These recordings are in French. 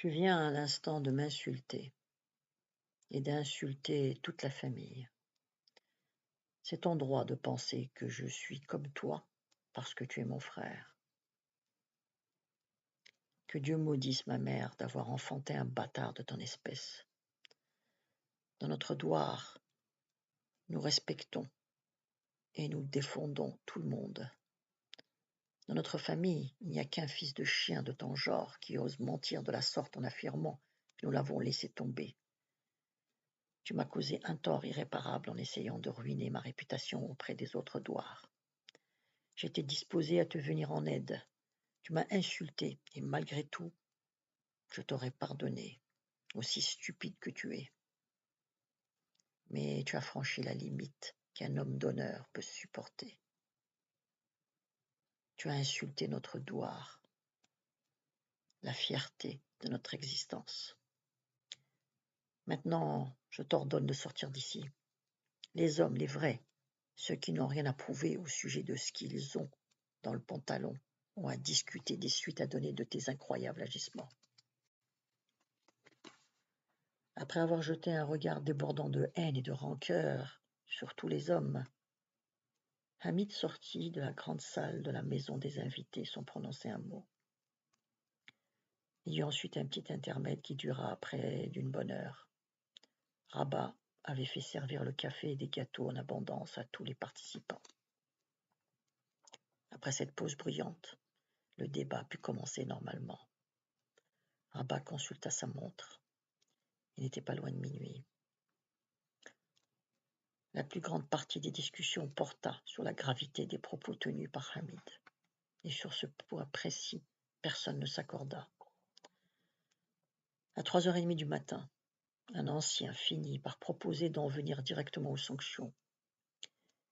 Tu viens à l'instant de m'insulter et d'insulter toute la famille. C'est ton droit de penser que je suis comme toi parce que tu es mon frère. Que Dieu maudisse ma mère d'avoir enfanté un bâtard de ton espèce. Dans notre douar, nous respectons et nous défendons tout le monde. Dans notre famille, il n'y a qu'un fils de chien de ton genre qui ose mentir de la sorte en affirmant que nous l'avons laissé tomber. Tu m'as causé un tort irréparable en essayant de ruiner ma réputation auprès des autres douars. J'étais disposé à te venir en aide. Tu m'as insulté et malgré tout, je t'aurais pardonné, aussi stupide que tu es. Mais tu as franchi la limite qu'un homme d'honneur peut supporter. Tu as insulté notre douar, la fierté de notre existence. Maintenant, je t'ordonne de sortir d'ici. Les hommes, les vrais, ceux qui n'ont rien à prouver au sujet de ce qu'ils ont dans le pantalon, ont à discuter des suites à donner de tes incroyables agissements. Après avoir jeté un regard débordant de haine et de rancœur sur tous les hommes, Hamid sortit de la grande salle de la maison des invités sans prononcer un mot. Il y eut ensuite un petit intermède qui dura près d'une bonne heure. Rabat avait fait servir le café et des gâteaux en abondance à tous les participants. Après cette pause bruyante, le débat put commencer normalement. Rabat consulta sa montre. Il n'était pas loin de minuit. La plus grande partie des discussions porta sur la gravité des propos tenus par Hamid. Et sur ce point précis, personne ne s'accorda. À 3h30 du matin, un ancien finit par proposer d'en venir directement aux sanctions.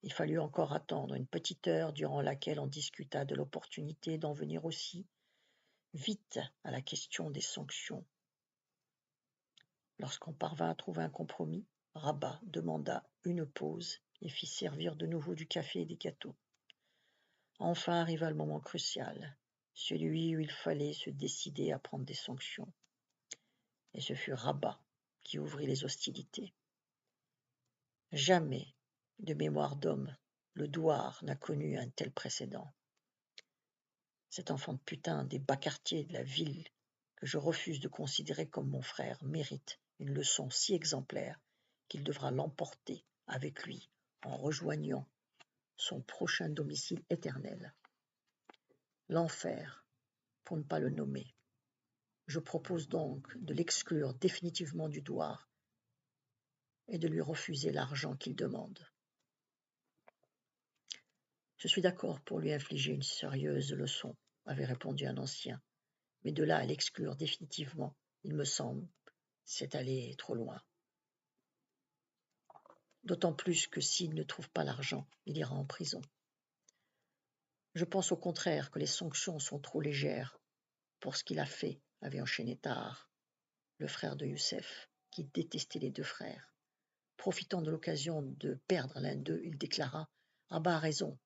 Il fallut encore attendre une petite heure durant laquelle on discuta de l'opportunité d'en venir aussi vite à la question des sanctions. Lorsqu'on parvint à trouver un compromis, Rabat demanda une pause et fit servir de nouveau du café et des gâteaux. Enfin arriva le moment crucial, celui où il fallait se décider à prendre des sanctions. Et ce fut Rabat qui ouvrit les hostilités. Jamais, de mémoire d'homme, le douar n'a connu un tel précédent. Cet enfant de putain des bas quartiers de la ville que je refuse de considérer comme mon frère mérite une leçon si exemplaire qu'il devra l'emporter avec lui en rejoignant son prochain domicile éternel. L'enfer, pour ne pas le nommer. Je propose donc de l'exclure définitivement du douar et de lui refuser l'argent qu'il demande. Je suis d'accord pour lui infliger une sérieuse leçon, avait répondu un ancien, mais de là à l'exclure définitivement, il me semble, c'est aller trop loin. D'autant plus que s'il ne trouve pas l'argent, il ira en prison. Je pense au contraire que les sanctions sont trop légères pour ce qu'il a fait, avait enchaîné Tahar, le frère de Youssef, qui détestait les deux frères. Profitant de l'occasion de perdre l'un d'eux, il déclara « Abba a raison,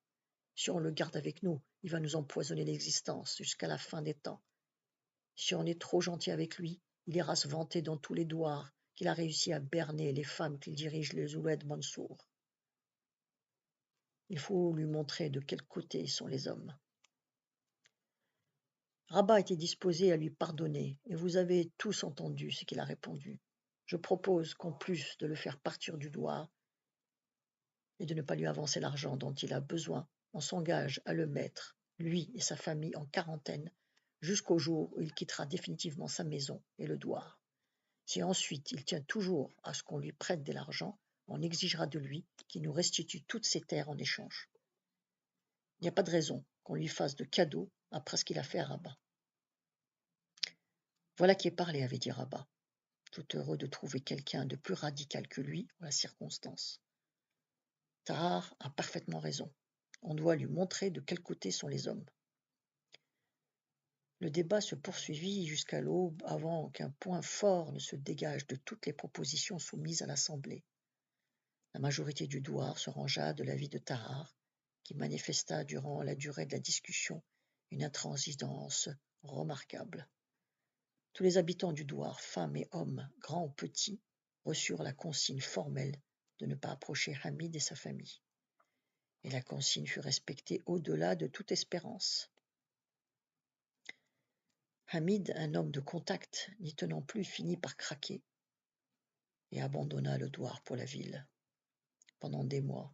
si on le garde avec nous, il va nous empoisonner l'existence jusqu'à la fin des temps. Si on est trop gentil avec lui, il ira se vanter dans tous les douars qu'il a réussi à berner les femmes qu'il dirige les Ouled Mansour. Il faut lui montrer de quel côté sont les hommes. » Rabat était disposé à lui pardonner, et vous avez tous entendu ce qu'il a répondu. Je propose qu'en plus de le faire partir du douar et de ne pas lui avancer l'argent dont il a besoin, on s'engage à le mettre, lui et sa famille, en quarantaine jusqu'au jour où il quittera définitivement sa maison et le douar. Si ensuite il tient toujours à ce qu'on lui prête de l'argent, on exigera de lui qu'il nous restitue toutes ses terres en échange. Il n'y a pas de raison qu'on lui fasse de cadeaux après ce qu'il a fait à Rabat. Voilà qui est parlé, avait dit Rabat, tout heureux de trouver quelqu'un de plus radical que lui en la circonstance. Tahar a parfaitement raison. On doit lui montrer de quel côté sont les hommes. Le débat se poursuivit jusqu'à l'aube avant qu'un point fort ne se dégage de toutes les propositions soumises à l'Assemblée. La majorité du douar se rangea de l'avis de Tahar, qui manifesta durant la durée de la discussion une intransigeance remarquable. Tous les habitants du douar, femmes et hommes, grands ou petits, reçurent la consigne formelle de ne pas approcher Hamid et sa famille. Et la consigne fut respectée au-delà de toute espérance. Hamid, un homme de contact, n'y tenant plus, finit par craquer et abandonna le douar pour la ville. Pendant des mois,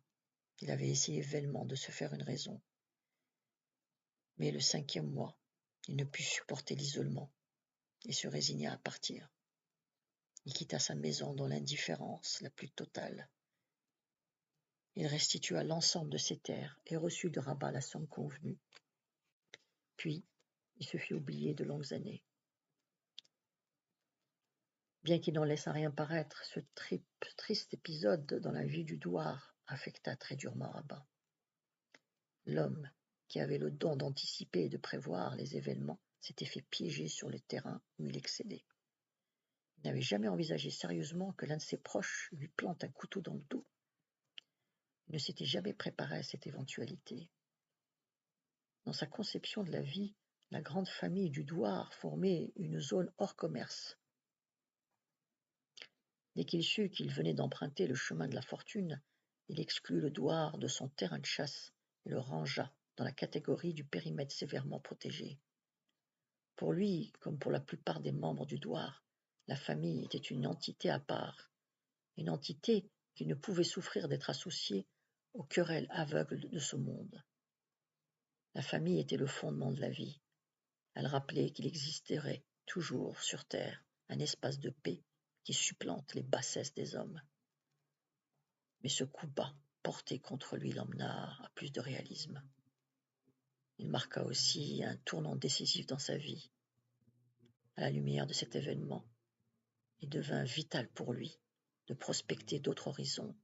il avait essayé vainement de se faire une raison. Mais le 5e mois, il ne put supporter l'isolement et se résigna à partir. Il quitta sa maison dans l'indifférence la plus totale. Il restitua l'ensemble de ses terres et reçut de Rabat la somme convenue. Puis, il se fit oublier de longues années. Bien qu'il n'en laissât rien paraître, ce triste épisode dans la vie du douar affecta très durement Rabat. L'homme, qui avait le don d'anticiper et de prévoir les événements, s'était fait piéger sur le terrain où il excellait. Il n'avait jamais envisagé sérieusement que l'un de ses proches lui plante un couteau dans le dos. Il ne s'était jamais préparé à cette éventualité. Dans sa conception de la vie, la grande famille du douar formait une zone hors commerce. Dès qu'il sut qu'il venait d'emprunter le chemin de la fortune, il exclut le douar de son terrain de chasse et le rangea dans la catégorie du périmètre sévèrement protégé. Pour lui, comme pour la plupart des membres du douar, la famille était une entité à part, une entité qui ne pouvait souffrir d'être associée aux querelles aveugles de ce monde. La famille était le fondement de la vie. Elle rappelait qu'il existerait toujours sur terre un espace de paix qui supplante les bassesses des hommes. Mais ce coup bas porté contre lui l'emmena à plus de réalisme. Il marqua aussi un tournant décisif dans sa vie. À la lumière de cet événement, il devint vital pour lui de prospecter d'autres horizons.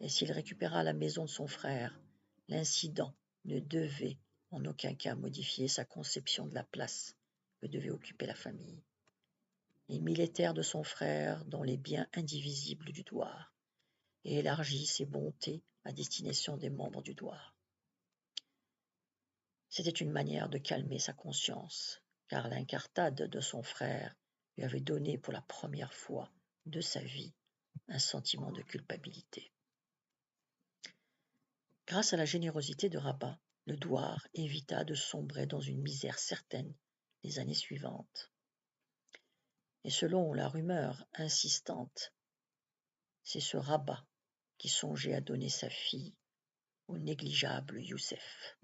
Et s'il récupéra la maison de son frère, l'incident ne devait en aucun cas modifier sa conception de la place que devait occuper la famille. Il mit les terres de son frère dans les biens indivisibles du douar et élargit ses bontés à destination des membres du douar. C'était une manière de calmer sa conscience, car l'incartade de son frère lui avait donné pour la première fois de sa vie un sentiment de culpabilité. Grâce à la générosité de Rabat, le douar évita de sombrer dans une misère certaine les années suivantes. Et selon la rumeur insistante, c'est ce Rabat qui songeait à donner sa fille au négligeable Youssef.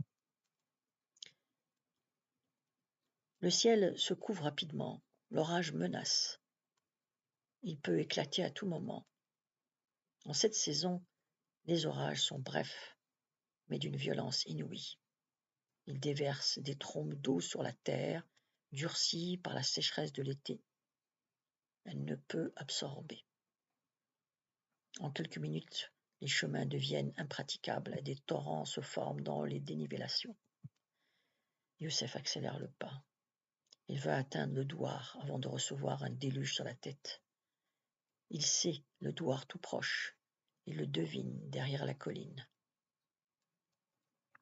Le ciel se couvre rapidement, l'orage menace. Il peut éclater à tout moment. En cette saison, les orages sont brefs, mais d'une violence inouïe. Ils déversent des trombes d'eau sur la terre, durcie par la sécheresse de l'été. Elle ne peut absorber. En quelques minutes, les chemins deviennent impraticables et des torrents se forment dans les dénivellations. Youssef accélère le pas. Il veut atteindre le douar avant de recevoir un déluge sur la tête. Il sait le douar tout proche. Il le devine derrière la colline.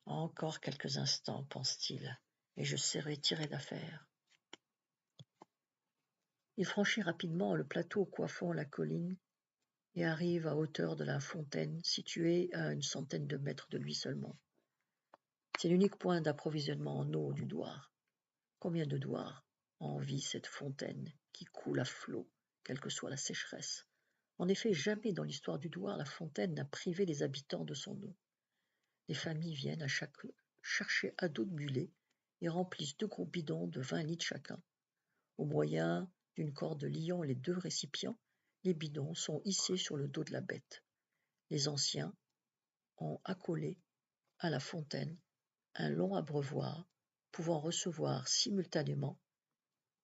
Encore quelques instants, pense-t-il, et je serai tiré d'affaire. Il franchit rapidement le plateau coiffant la colline et arrive à hauteur de la fontaine située à une centaine de mètres de lui seulement. C'est l'unique point d'approvisionnement en eau du douar. Combien de douars envient cette fontaine qui coule à flot, quelle que soit la sécheresse? En effet, jamais dans l'histoire du douar la fontaine n'a privé les habitants de son eau. Les familles viennent à chercher à dos de mulet et remplissent 2 gros bidons de 20 litres chacun. Au moyen d'une corde liant les 2 récipients, les bidons sont hissés sur le dos de la bête. Les anciens ont accolé à la fontaine un long abreuvoir pouvant recevoir simultanément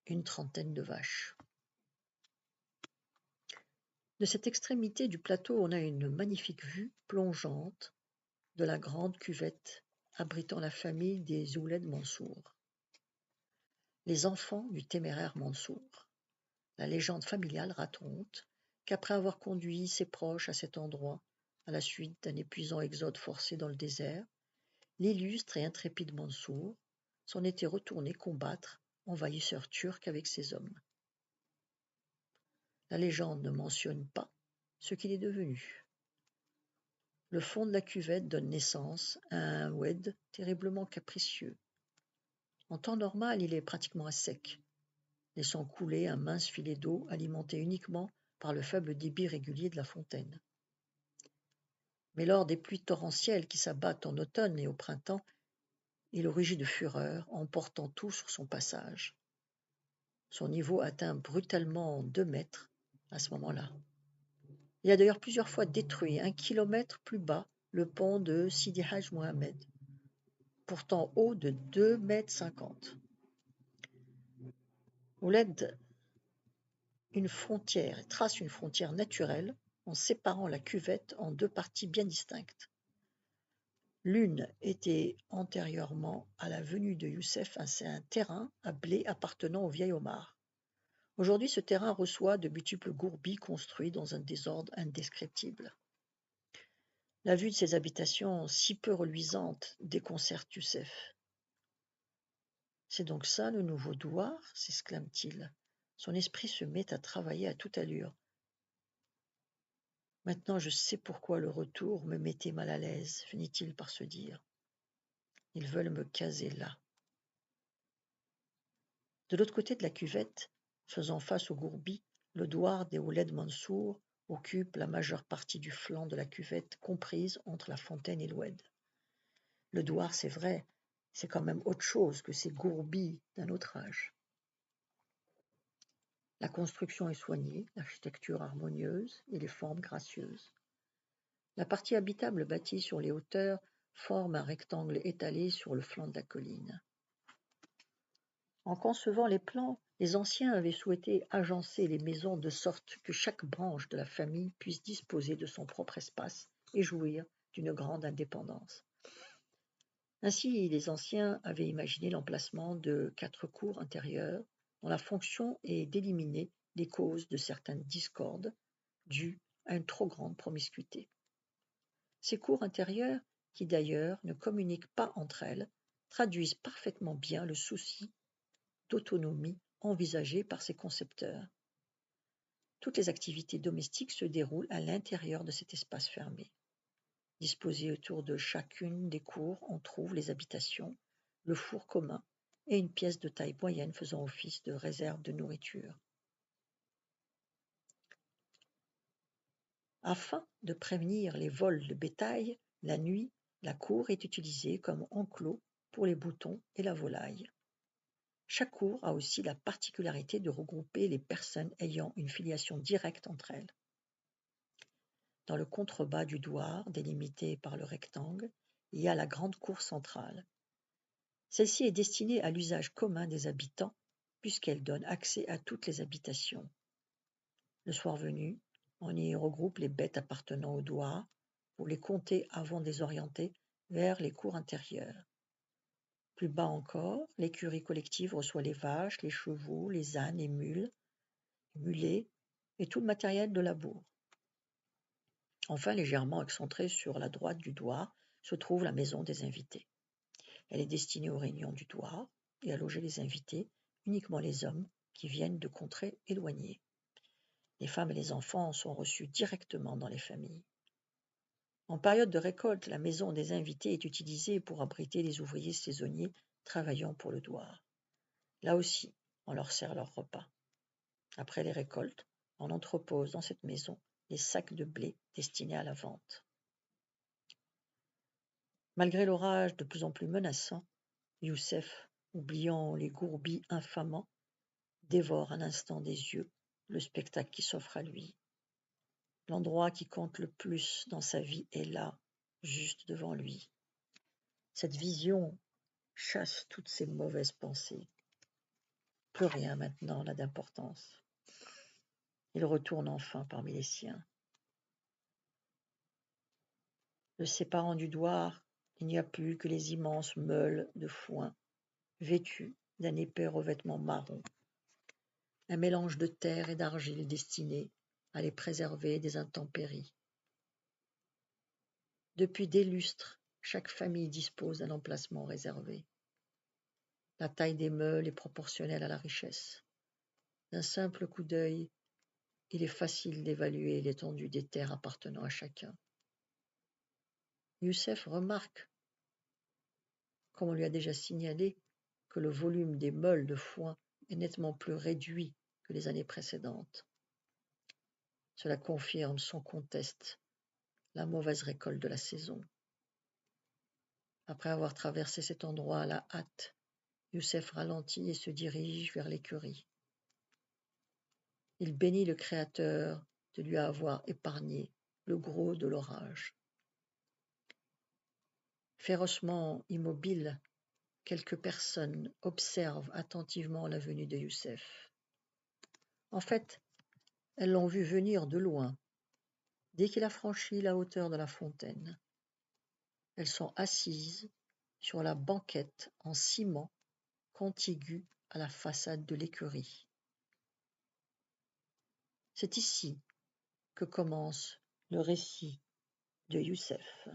une trentaine de vaches. De cette extrémité du plateau, on a une magnifique vue plongeante de la grande cuvette abritant la famille des Ouled Mansour, les enfants du téméraire Mansour. La légende familiale raconte qu'après avoir conduit ses proches à cet endroit, à la suite d'un épuisant exode forcé dans le désert, l'illustre et intrépide Mansour s'en était retourné combattre envahisseur turc avec ses hommes. La légende ne mentionne pas ce qu'il est devenu. Le fond de la cuvette donne naissance à un oued terriblement capricieux. En temps normal, il est pratiquement à sec, laissant couler un mince filet d'eau alimenté uniquement par le faible débit régulier de la fontaine. Mais lors des pluies torrentielles qui s'abattent en automne et au printemps, il rugit de fureur, emportant tout sur son passage. Son niveau atteint brutalement 2 mètres à ce moment-là. Il a d'ailleurs plusieurs fois détruit 1 kilomètre plus bas le pont de Sidi Haj Mohammed, pourtant haut de 2,50 m. Ouled trace une frontière naturelle en séparant la cuvette en 2 parties bien distinctes. L'une était antérieurement à la venue de Youssef un terrain à blé appartenant au vieil Omar. Aujourd'hui, ce terrain reçoit de multiples gourbis construits dans un désordre indescriptible. La vue de ces habitations si peu reluisantes déconcerte Youssef. « C'est donc ça le nouveau douar » s'exclame-t-il. Son esprit se met à travailler à toute allure. « Maintenant je sais pourquoi le retour me mettait mal à l'aise » finit-il par se dire. « Ils veulent me caser là. » De l'autre côté de la cuvette, faisant face au gourbis, le douar des Ouled Mansour occupe la majeure partie du flanc de la cuvette comprise entre la fontaine et l'oued. Le douar, c'est vrai, c'est quand même autre chose que ces gourbis d'un autre âge. La construction est soignée, l'architecture harmonieuse et les formes gracieuses. La partie habitable bâtie sur les hauteurs forme un rectangle étalé sur le flanc de la colline. En concevant les plans, les anciens avaient souhaité agencer les maisons de sorte que chaque branche de la famille puisse disposer de son propre espace et jouir d'une grande indépendance. Ainsi, les anciens avaient imaginé l'emplacement de 4 cours intérieures dont la fonction est d'éliminer les causes de certaines discordes dues à une trop grande promiscuité. Ces cours intérieures, qui d'ailleurs ne communiquent pas entre elles, traduisent parfaitement bien le souci d'autonomie envisagé par ses concepteurs. Toutes les activités domestiques se déroulent à l'intérieur de cet espace fermé. Disposés autour de chacune des cours, on trouve les habitations, le four commun et une pièce de taille moyenne faisant office de réserve de nourriture. Afin de prévenir les vols de bétail, la nuit, la cour est utilisée comme enclos pour les moutons et la volaille. Chaque cour a aussi la particularité de regrouper les personnes ayant une filiation directe entre elles. Dans le contrebas du douar, délimité par le rectangle, il y a la grande cour centrale. Celle-ci est destinée à l'usage commun des habitants, puisqu'elle donne accès à toutes les habitations. Le soir venu, on y regroupe les bêtes appartenant au douar pour les compter avant de les orienter vers les cours intérieures. Plus bas encore, l'écurie collective reçoit les vaches, les chevaux, les ânes et mules, les mulets et tout le matériel de labour. Enfin, légèrement excentrée sur la droite du douar, se trouve la maison des invités. Elle est destinée aux réunions du douar et à loger les invités, uniquement les hommes qui viennent de contrées éloignées. Les femmes et les enfants sont reçus directement dans les familles. En période de récolte, la maison des invités est utilisée pour abriter les ouvriers saisonniers travaillant pour le douar. Là aussi, on leur sert leur repas. Après les récoltes, on entrepose dans cette maison les sacs de blé destinés à la vente. Malgré l'orage de plus en plus menaçant, Youssef, oubliant les gourbis infamants, dévore un instant des yeux le spectacle qui s'offre à lui. L'endroit qui compte le plus dans sa vie est là, juste devant lui. Cette vision chasse toutes ses mauvaises pensées. Plus rien maintenant n'a d'importance. Il retourne enfin parmi les siens. Le séparant du douar, il n'y a plus que les immenses meules de foin, vêtus d'un épais revêtement marron, un mélange de terre et d'argile destiné à les préserver des intempéries. Depuis des lustres, chaque famille dispose d'un emplacement réservé. La taille des meules est proportionnelle à la richesse. D'un simple coup d'œil, il est facile d'évaluer l'étendue des terres appartenant à chacun. Youssef remarque, comme on lui a déjà signalé, que le volume des meules de foin est nettement plus réduit que les années précédentes. Cela confirme sans conteste la mauvaise récolte de la saison. Après avoir traversé cet endroit à la hâte, Youssef ralentit et se dirige vers l'écurie. Il bénit le Créateur de lui avoir épargné le gros de l'orage. Férocement immobiles, quelques personnes observent attentivement la venue de Youssef. En fait, elles l'ont vu venir de loin, dès qu'il a franchi la hauteur de la fontaine. Elles sont assises sur la banquette en ciment contiguë à la façade de l'écurie. C'est ici que commence le récit de Youssef.